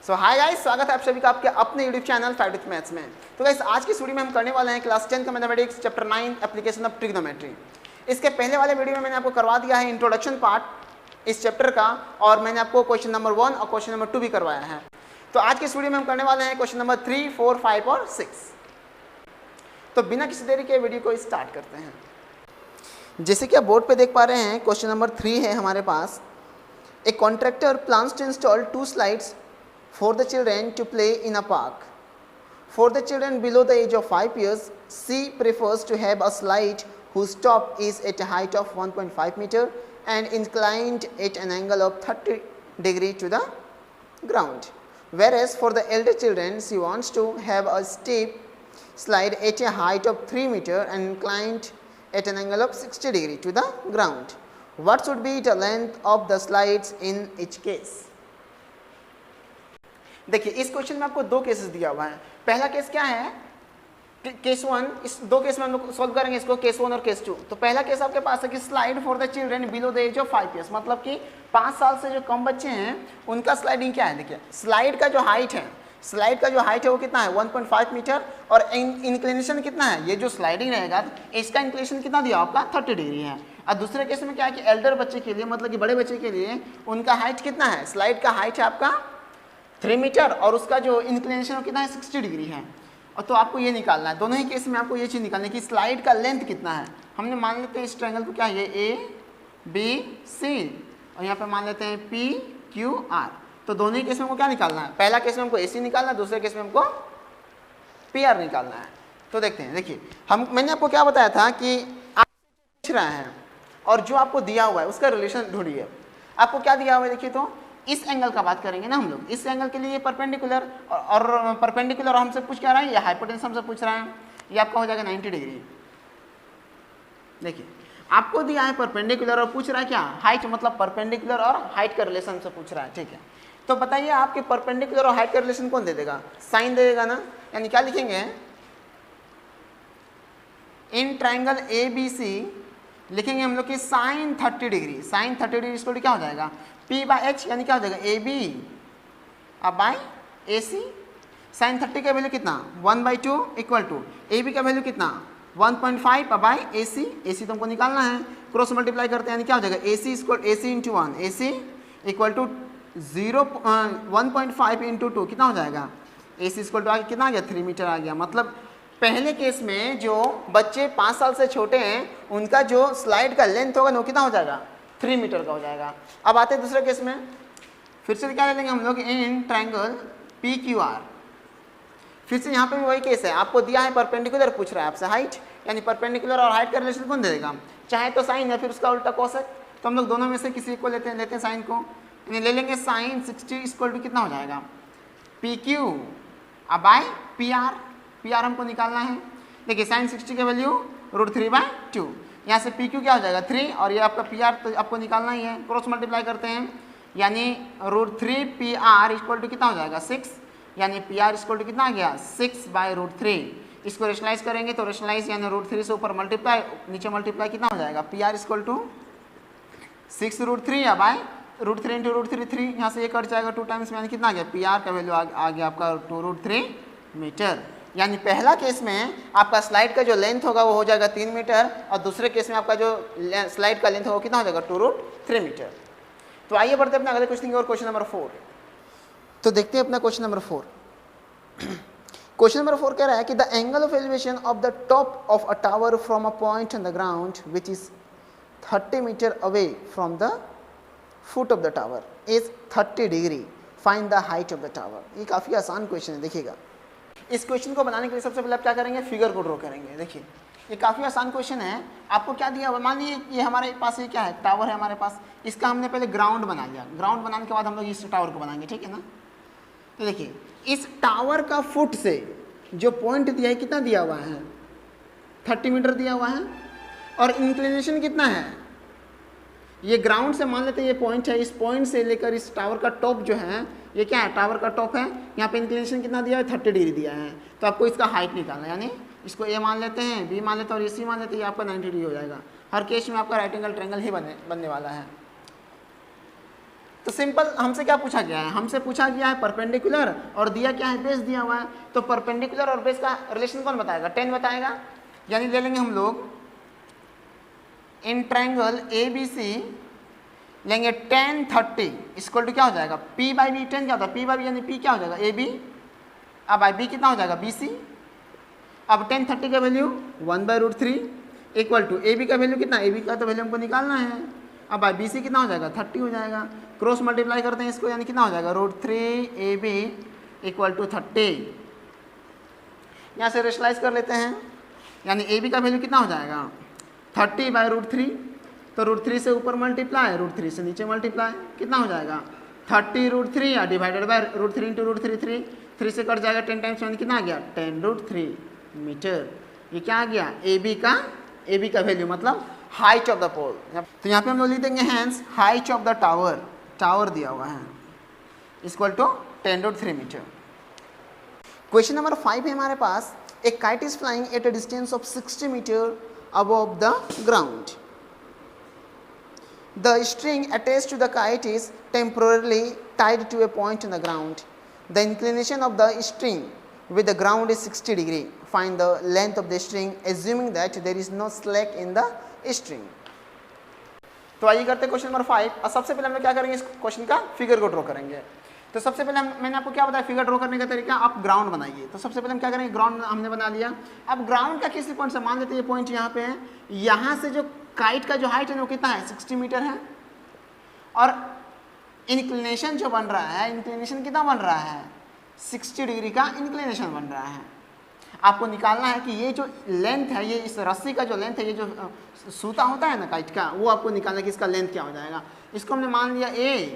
सो hi guys, स्वागत है आप सभी का आपके अपने YouTube channel five with maths में। तो गाइस आज की वीडियो में हम करने वाले हैं क्लास 10 का mathematics chapter 9 application of trigonometry. इसके पहले वाले वीडियो में मैंने आपको करवा दिया है इंट्रोडक्शन पार्ट इस चैप्टर का, और मैंने आपको क्वेश्चन नंबर 1 और क्वेश्चन नंबर 2 भी करवाया है। तो आज की इस वीडियो में हम करने वाले हैं क्वेश्चन नंबर 3, 4, 5 और 6। तो बिना किसी देरी के वीडियो को स्टार्ट करते हैं। जैसे कि आप बोर्ड पे देख पा रहे हैं, क्वेश्चन नंबर 3 है हमारे पास। A contractor plans to install 2 slides for the children to play in a park. For the children below the age of 5 years, C prefers to have a slide whose top is at a height of 1.5 meter and inclined at an angle of 30 degree to the ground. Whereas for the elder children, she wants to have a steep slide at a height of 3 meter and inclined at an angle of 60 degree to the ground. What should be the length of the slides in each case? देखिए इस question में आपको 2 cases दिया हुआ है। पहला case क्या है, केस 1। इस 2 केस में हम लोग सॉल्व करेंगे इसको, केस 1 और केस 2। तो पहला केस आपके पास है कि slide for the children below the age of 5 years, मतलब कि 5 साल से जो कम बच्चे हैं उनका स्लाइडिंग क्या है। देखिए स्लाइड का जो हाइट है वो कितना है 1.5 मीटर, और इंक्लिनेशन कितना है, ये जो स्लाइडिंग रहेगा इसका इंक्लिनेशन कितना दिया आपका 30 डिग्री है। और दूसरे केस में क्या है कि एल्डर बच्चे के लिए, मतलब कि बड़े बच्चे के लिए, उनका हाइट कितना है, स्लाइड का हाइट है आपका 3 मीटर और उसका जो इंक्लिनेशन कितना है 60 डिग्री है। और तो आपको ये निकालना है, दोनों ही केस में आपको ये चीज़ निकालनी है कि स्लाइड का लेंथ कितना है। हमने मान लेते हैं इस ट्रायंगल को क्या है, ये ABC, और यहाँ पे मान लेते हैं PQR। तो दोनों ही केस में हमको क्या निकालना है, पहला केस में हमको AC निकालना है, दूसरे केस में हमको PR निकालना है। तो देखते हैं, देखिए मैंने आपको क्या बताया था कि आप पूछ रहे हैं और जो आपको दिया हुआ है उसका रिलेशन ढूंढिए। आपको क्या दिया हुआ है, देखिए तो इस एंगल का बात करेंगे ना हम लोग। इस एंगल के लिए परपेंडिकुलर और परपेंडिकुलर हमसे पूछ क्या रहा है, ये हाइपोटेन्यूस हमसे पूछ रहा है, ये आपका हो जाएगा 90 डिग्री। देखिए आपको दिया है परपेंडिकुलर और पूछ रहा है क्या, हाइट, मतलब परपेंडिकुलर और हाइट का रिलेशन से पूछ रहा है। ठीक है, तो बताइए आपके परपेंडिकुलर और हाइट का रिलेशन कौन दे देगा, साइन दे देगा ना। यानी क्या लिखेंगे, इन ट्राइंगल ABC लिखेंगे हम लोग कि साइन 30 डिग्री। साइन 30 डिग्री इसको क्या हो जाएगा, P/H, यानी क्या हो जाएगा AB अब बाय AC। साइन 30 का वैल्यू कितना 1/2 इक्वल टू AB का वैल्यू कितना 1.5 अब बाय AC। AC तुमको निकालना है, क्रॉस मल्टीप्लाई करते हैं, यानी क्या हो जाएगा AC into 1, AC equal to 1.5 into 2 कितना हो जाएगा, AC इक्वल टू आगे कितना आ गया 3 मीटर आ गया। मतलब पहले केस में जो बच्चे 5 साल से छोटे हैं उनका जो स्लाइड का लेंथ होगा वो कितना हो जाएगा 3 मीटर का हो जाएगा। अब आते हैं दूसरे केस में, फिर से क्या ले लेंगे हम लोग, इन ट्रायंगल PQR। फिर से यहाँ पे भी वही केस है, आपको दिया है परपेंडिकुलर, पूछ रहा है आपसे हाइट, यानी परपेंडिकुलर और हाइट का रिलेशन कौन दे देगा, चाहे तो साइन या फिर उसका उल्टा कोसेक। तो हम लोग दोनों में से किसी को लेते हैं साइन को, यानी ले लेंगे साइन 60 इक्वल टू कितना हो जाएगा PQ अब बाय PR हमको निकालना है। देखिए साइन 60 का वैल्यू √3/2, यहाँ से PQ क्या हो जाएगा 3, और ये आपका PR तो आपको निकालना ही है, क्रॉस मल्टीप्लाई करते हैं, यानी √3PR इक्वल टू कितना हो जाएगा 6, यानी PR इक्वल टू कितना आ गया 6/√3। इसको रेशनलाइज करेंगे तो रेशनलाइज यानी √3 से ऊपर मल्टीप्लाई, नीचे मल्टीप्लाई कितना हो जाएगा, PR इक्वल टू 6√3 अब बाय √3 इंटू √3 3, यहाँ से ये कट जाएगा 2 टाइम्स में, यानी कितना आ गया PR का वैल्यू आ गया आपका 2√3 मीटर। यानी पहला केस में आपका स्लाइड का जो लेंथ होगा वो हो जाएगा 3 मीटर, और दूसरे केस में आपका जो स्लाइड का लेंथ होगा कितना हो जाएगा 2√3 मीटर। तो आइए बढ़ते हैं अपना अगले क्वेश्चन की ओर, क्वेश्चन नंबर 4। तो देखते हैं अपना क्वेश्चन नंबर 4। क्वेश्चन नंबर 4 कह रहा है कि the angle of elevation of the top of a tower from a point on the ground which is 30 metre away from the foot of the tower is 30 degree, find the height of the tower. ये काफ़ी आसान question है। देखिएगा इस question को बनाने के लिए सबसे पहले आप क्या करेंगे, फिगर को ड्रॉ करेंगे। देखिए ये काफ़ी आसान क्वेश्चन है। आपको क्या दिया हुआ, मान लीजिए ये हमारे पास ये क्या है, टावर है हमारे पास, इसका हमने पहले ग्राउंड बना लिया। ग्राउंड बनाने के बाद हम लोग इस टावर को बनाएंगे, ठीक है ना। तो देखिए इस टावर का फुट से जो पॉइंट दिया है कितना दिया हुआ है 30 मीटर दिया हुआ है, और इंक्लिनेशन कितना है, ये ग्राउंड से मान लेते हैं ये पॉइंट है, इस पॉइंट से लेकर इस टावर का टॉप जो है, ये क्या है टावर का टॉप है, यहाँ पे इंक्लिनेशन कितना दिया है 30 डिग्री दिया है। तो आपको इसका हाइट निकालना है, यानी इसको A मान लेते हैं, B मान लेते हैं और AC मान लेते हैं, ये आपका 90 डिग्री हो जाएगा। हर केस में आपका राइट एंगल ट्रायंगल ही बनने वाला है। तो तो सिंपल हमसे क्या पूछा गया है, हमसे पूछा गया है परपेंडिकुलर और दिया क्या है, बेस दिया हुआ है। तो परपेंडिकुलर और बेस का रिलेशन कौन बताएगा, टेन बताएगा। यानी ले लेंगे हम लोग इन ट्रायंगल ABC लेंगे टेन 30 इक्वल टू क्या हो जाएगा, P बाई बी। टेन क्या होता है, P बाई बी यानी P क्या हो जाएगा AB, अब बाई B कितना हो जाएगा BC। अब टेन 30 का वैल्यू 1/√3 इक्वल टू AB का वैल्यू कितना, AB का तो वैल्यू हमको निकालना है। अब बाई BC कितना हो जाएगा 30 हो जाएगा, क्रॉस मल्टीप्लाई करते हैं इसको यानी कितना हो जाएगा √3 AB इक्वल टू 30। यहाँ से रेशनलाइज कर लेते हैं यानी AB का वैल्यू कितना हो जाएगा 30/√3, तो √3 से ऊपर मल्टीप्लाई, √3 से नीचे मल्टीप्लाई, कितना हो जाएगा 30√3 डिवाइडेड बाय √3 इंटू √3 3 से कट जाएगा 10 टाइम्स यानी कितना आ गया 10√3 मीटर। ये क्या आ गया AB का वैल्यू मतलब हाइट ऑफ द पोल। तो यहाँ पे हम लोग लिख देंगे hence height of the tower दिया हुआ है equal to 10√3 metre. Question number 5 है हमारे पास, a kite is flying at a distance of 60 metre above the ground. The string attached to the kite is temporarily tied to a point on the ground. The inclination of the string with the ground is 60 degree. Find the length of the string assuming that there is no slack in the string. तो आइए करते हैं question number 5। और सबसे पहले हम लोग क्या करेंगे, इस क्वेश्चन का फिगर को ड्रॉ करेंगे। तो सबसे पहले मैंने आपको क्या बताया फिगर ड्रॉ करने का तरीका, आप ग्राउंड बनाइए। तो सबसे पहले हम क्या करेंगे, ग्राउंड हमने बना लिया। अब ग्राउंड का किसी पॉइंट से, मान लेते हैं ये पॉइंट यहाँ पे है, यहाँ से जो काइट का जो हाइट है वो कितना है 60 मीटर है, और इंक्लिनेशन जो बन रहा है, इंक्लिनेशन कितना बन रहा है 60 डिग्री का इंक्लिनेशन बन रहा है। आपको निकालना है कि ये जो लेंथ है, ये इस रस्सी का जो लेंथ है, ये जो सूता होता है ना काइट का, वो आपको निकालना है कि इसका लेंथ क्या हो जाएगा। इसको हमने मान लिया A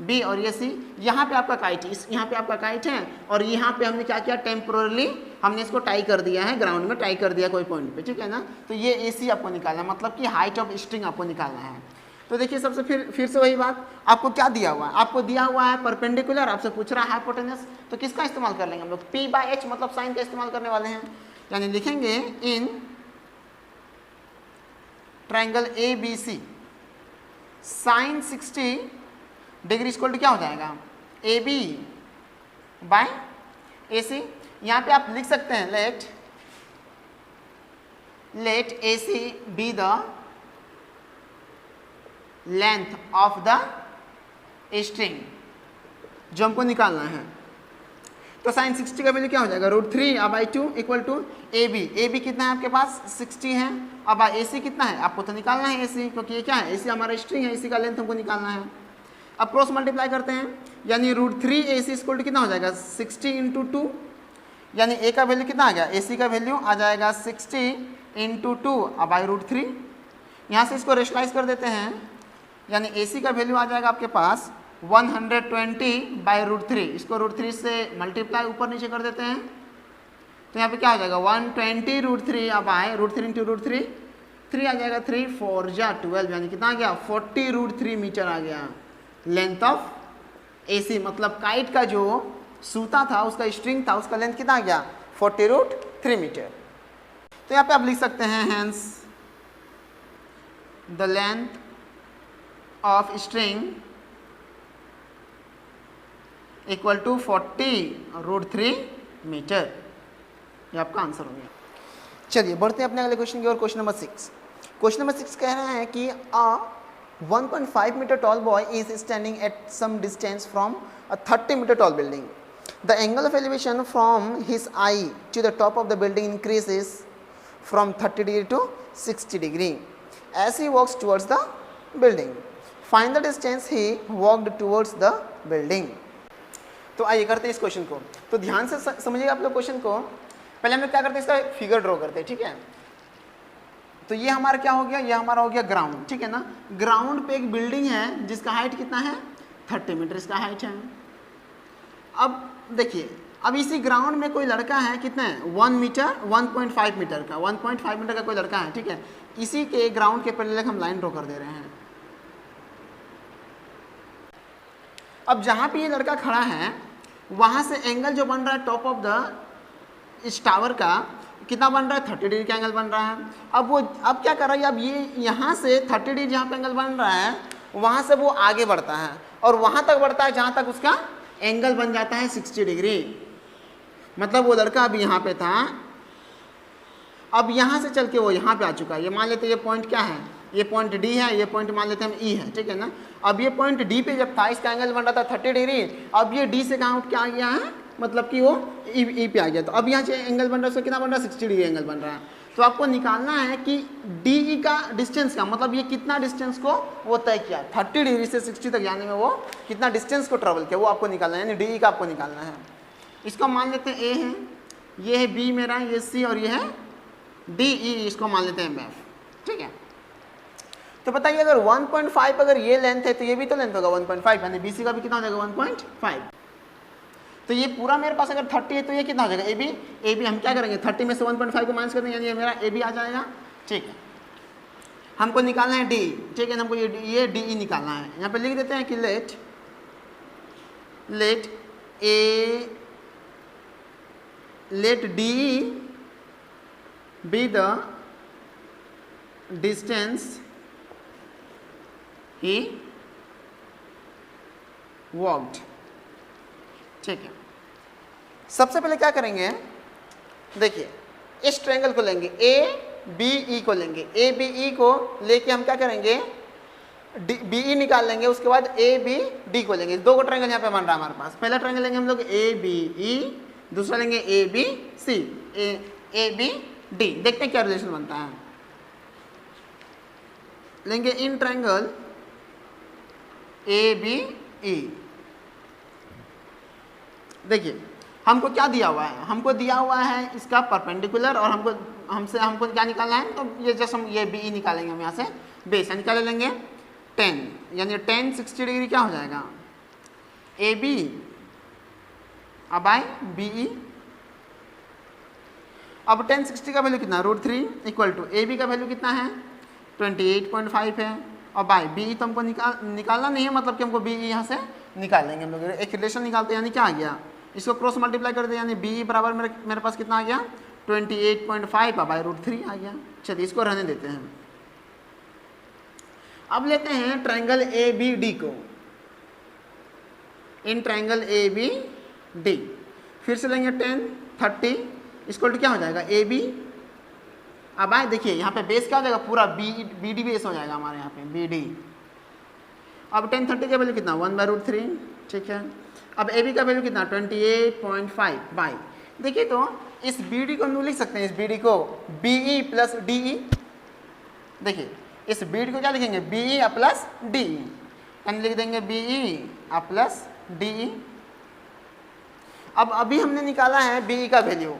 B और ये C। यहाँ पे आपका काइट, यहाँ पे आपका काइट है, और यहाँ पे हमने क्या किया टेम्पोरली हमने इसको टाई कर दिया है, ग्राउंड में टाई कर दिया कोई पॉइंट पे, ठीक है ना। तो ये AC आपको निकालना है, मतलब कि हाइट ऑफ स्ट्रिंग आपको निकालना है। तो देखिए सबसे फिर से वही बात, आपको क्या दिया हुआ है, आपको दिया हुआ है परपेंडिकुलर, आपसे पूछ रहा है हाइपोटेनस, तो किसका इस्तेमाल कर लेंगे हम लोग, P/H मतलब साइन का इस्तेमाल करने वाले हैं। यानी लिखेंगे in triangle ABC sine 60 degree equal to क्या हो जाएगा AB बाय AC। यहाँ पे आप लिख सकते हैं let AC be the length of the string जो हमको निकालना है। तो साइन 60 का वैल्यू क्या हो जाएगा √3/2 इक्वल टू AB कितना है आपके पास 60 है, अब AC कितना है आपको तो निकालना है AC, क्योंकि ये क्या है AC हमारा स्ट्रिंग है, AC का लेंथ हमको निकालना है। अब क्रॉस मल्टीप्लाई करते हैं यानी √3AC इक्वल टू कितना हो जाएगा 60 इंटू 2, यानी A का वैल्यू कितना आ गया, AC का वैल्यू आ जाएगा 60 इंटू 2 बाई √3। यहाँ से इसको रेशनलाइज कर देते हैं यानी AC का वैल्यू आ जाएगा आपके पास 120/√3। इसको √3 से मल्टीप्लाई ऊपर नीचे कर देते हैं तो यहाँ पे क्या हो जाएगा 120√3 अब आए √3 इंटू √3 3 आ जाएगा, 3 4 जा 12 यानी कितना आ गया 40√3 मीटर आ गया लेंथ ऑफ AC। मतलब काइट का जो सूता था, उसका स्ट्रिंग था, उसका लेंथ कितना आ गया 40√3 मीटर। तो यहाँ पे आप लिख सकते हैं hence the length of string equal to 40√3 metre. ये आपका आंसर हो गया। चलिए बढ़ते हैं अपने अगले क्वेश्चन की ओर। Question number 6। क्वेश्चन नंबर 6 कह रहा है कि 1.5 meter tall boy is standing at some distance from a 30 meter tall building. The angle of elevation from his eye to the top of the building increases from 30 degree to 60 degree as he walks towards the building. Find the distance he walked towards the building. तो आइए करते हैं इस question को। तो ध्यान से समझिएगा आप लोग क्वेश्चन को। पहले हम लोग क्या करते हैं, इसका फिगर ड्रॉ करते हैं, ठीक है। तो ये हमारा क्या हो गया, ये हमारा हो गया ग्राउंड, ठीक है ना। ग्राउंड पे एक बिल्डिंग है जिसका हाइट कितना है 30 मीटर इसका हाइट है। अब देखिए, अब इसी ग्राउंड में कोई लड़का है, कितना है 1 मीटर 1.5 मीटर का 1.5 मीटर का कोई लड़का है, ठीक है। इसी के ग्राउंड के पैरेलल हम लाइन ड्रॉ कर दे रहे हैं। अब जहाँ पे ये लड़का खड़ा है वहाँ से एंगल जो बन रहा है टॉप ऑफ द इस टावर का कितना बन रहा है 30 डिग्री का एंगल बन रहा है। अब क्या कर रहा है, अब ये यहाँ से 30 डिग्री जहाँ पे एंगल बन रहा है वहाँ से वो आगे बढ़ता है और वहाँ तक बढ़ता है जहाँ तक उसका एंगल बन जाता है 60 डिग्री। मतलब वो लड़का अभी यहाँ पे था, अब यहाँ से चल के वो यहाँ पे आ चुका है। ये मान लेते हैं ये पॉइंट क्या है, ये पॉइंट डी है, ये पॉइंट मान लेते हैं हम ई है, ठीक है ना। अब ये पॉइंट डी पे जब था इसका एंगल बन रहा था 30 डिग्री, अब ये डी से कहाँ उठ के आ गया है, मतलब कि वो ई पे आ गया। तो अब यहाँ से एंगल बन रहा है, उसका कितना बन रहा है, 60 डिग्री एंगल बन रहा है। तो आपको निकालना है कि डी ई का डिस्टेंस का मतलब ये कितना डिस्टेंस को वो तय किया, 30 डिग्री से 60 तक जाने में वो कितना डिस्टेंस को ट्रेवल किया, वो आपको निकालना है, यानी डी ई का आपको निकालना है। इसको मान लेते हैं ए है, ये है बी मेरा, ये सी और ये है डी ई, इसको मान लेते हैं एफ, ठीक है। तो बताइए अगर 1.5 अगर ये लेंथ है तो ये भी तो लेंथ होगा 1.5, यानी बी सी का भी कितना हो जाएगा 1.5। तो ये पूरा मेरे पास अगर 30 है तो ये कितना हो जाएगा ए बी हम क्या करेंगे 30 में से 1.5 को माइनस कर देंगे, यानी ये मेरा ए बी आ जाएगा, ठीक है। हमको निकालना है डी, ठीक है, हमको ये डी ई निकालना है। यहाँ पे लिख देते हैं कि let D E be the distance he walked, ठीक है। सबसे पहले क्या करेंगे, देखिए इस ट्रायंगल को लेंगे, ए बी ई को लेंगे, ए बी ई को लेके हम क्या करेंगे बी ई निकाल लेंगे, उसके बाद ए बी डी को लेंगे। दो को ट्रायंगल यहाँ पे बन रहा है हमारे पास। पहला ट्रायंगल लेंगे हम लोग ए बी ई, दूसरा लेंगे A B C, A B D. देखते हैं क्या रिलेशन बनता है। लेंगे इन ट्रायंगल ए बी ई, देखिए हमको क्या दिया हुआ है, हमको दिया हुआ है इसका परपेंडिकुलर और हमको क्या निकालना है, तो ये जस्ट हम ये बी ई निकालेंगे हम यहाँ से बेस, यानी क्या ले लेंगे 10, यानी 10 60 डिग्री क्या हो जाएगा ए बी अब बाय बी ई। अब 10 60 का वैल्यू कितना √3 इक्वल टू ए बी का वैल्यू कितना है 28.5 है, और बाय बी ई तो हमको निकालना नहीं है, मतलब कि हमको बी ई यहाँ से निकाल लेंगे हम लोग। एक रिलेशन निकालते हैं, यानी क्या आ गया, इसको क्रॉस मल्टीप्लाई कर दे, यानी बी बराबर मेरे पास कितना आ गया 28.5 बाय √3 आ गया। चलिए इसको रहने देते हैं। अब लेते हैं ट्रायंगल ए बी डी को, in triangle A B D फिर से लेंगे 10 30 इसको क्या हो जाएगा ए बी। अब आए देखिए यहाँ पे बेस क्या हो जाएगा, पूरा बी डी बेस हो जाएगा हमारे यहाँ पे बी डी। अब 10 30 का वैल्यू कितना 1 बाय √3, ठीक है। अब ए बी का वैल्यू कितना 28.5 बाई, देखिए तो इस बी डी को हम लोग लिख सकते हैं, इस बी डी को B E plus D E. देखिए इस बी डी को क्या लिखेंगे B E plus D E, यानी लिख देंगे B E plus D E. अब अभी हमने निकाला है बी ई का वैल्यू,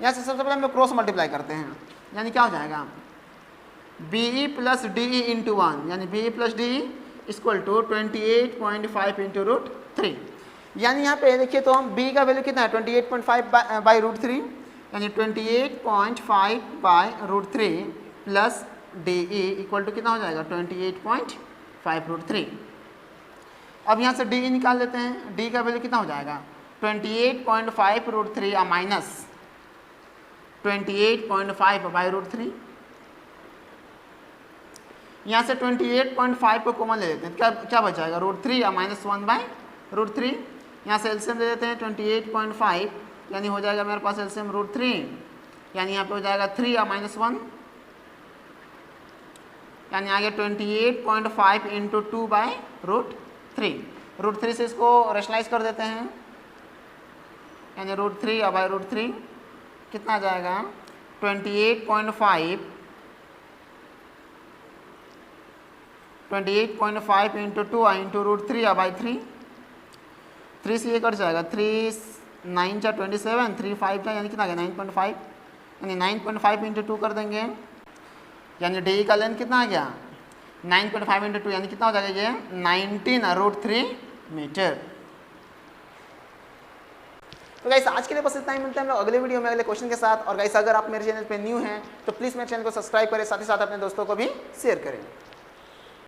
यहाँ से सबसे पहले हम लोग क्रॉस मल्टीप्लाई करते हैं, यानी क्या हो जाएगा B E plus D E into 1, यानी B E plus D E equal to 28.5 into √3। यानी यहाँ पे देखिए तो हम बी का वैल्यू कितना है 28.5 बाई √3, यानी 28.5 by √3 plus D E equal to कितना हो जाएगा 28.5 √3। अब यहाँ से डी ई निकाल लेते हैं, डी का वैल्यू कितना हो जाएगा 28.5 √3 माइनस 28.5 बाई √3। यहाँ से 28.5 को कॉमन ले लेते हैं, क्या बच जाएगा √3 या -1 बाई √3। यहाँ से एलसीएम ले लेते हैं 28.5, यानी हो जाएगा मेरे पास एलसीएम √3, यानी यहाँ पे हो जाएगा 3 या -1, यानी आ गया 28.5 इंटू 2 बाई √3। √3 से इसको रेशनलाइज कर देते हैं, यानी √3 या बाई √3 कितना आ जाएगा 28.5 इंटू 2 इंटू √3 या बाई 3। 3 से ये कट जाएगा, 3 9 जा 27, 3 5 जा यानी कितना आ गया 9.5, यानी 9.5 इंटू 2 कर देंगे, यानी डी का लेंथ कितना आ गया 9.5 इंटू 2, यानी कितना हो जाएगा ये 19 √3 मीटर। तो गाइस आज के लिए बस इतना ही, मिलते हैं हम लोग अगले वीडियो में अगले क्वेश्चन के साथ। और गाइस अगर आप मेरे चैनल पे न्यू हैं तो प्लीज़ मेरे चैनल को सब्सक्राइब करें, साथ ही साथ अपने दोस्तों को भी शेयर करें।